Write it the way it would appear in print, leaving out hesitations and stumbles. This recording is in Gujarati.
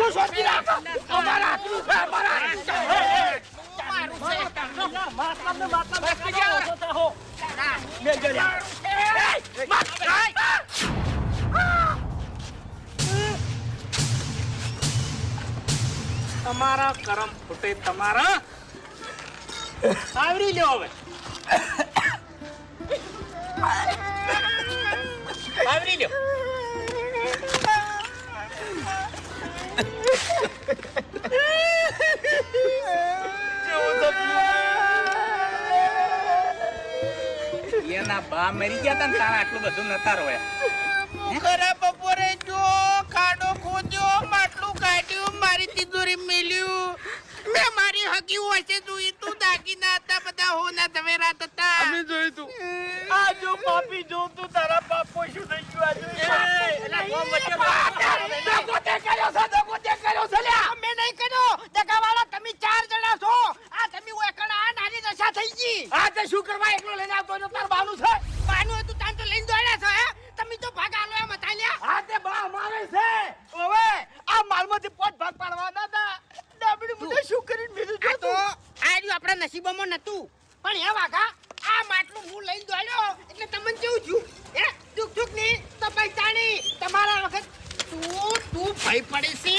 આટલું શોધી રાખ અમારા આટલું છે અમારા તમારા કરમ ફૂટે તમારા આવરી લ્યો હવે આવરી લ્યો એના બા મરી ગયા તા ને તારા આટલું બધું નતા રોયા ખરા બપોરે જો ખાડો ખોદ્યો માટલું કાઢ્યું મારી તિજોરી મેલ્યું મેં મારી હકી વચ્ચે જોઈ તું દાગીના હતા બધા હોના ઝવેરાત હતા અમે જોઈ તું આ જો પાપી જો તું તારા પાપો શું થઈ ગયું અમે નહીં કર્યો દગાવાળા તમે 4 જણા છો આ તમે એકલા આ નાની દશા થઈ ગઈ આ તે શું કરવા એકલો લઈને આવતો ને તાર બાનું છે બાનું હતું તાન તો લઈને દોડ્યા છો હે તમે તો ભાગ આલો એમ તાલ્યા હા તે બા મારે છે ઓવે આ માલમાંથી 5 ભાગ પાડવાના હતા ડાબડી મુદે શું કરીને બીજું આ તો આર્યું આપણા નસીબમાં નતું પણ હે વાઘા આ માટલું હું લઈને દોડ્યો એટલે તમને કેવું થયું હે દુખ ની તો પૈસાની તમારા વખત તું ભાઈ પડી છે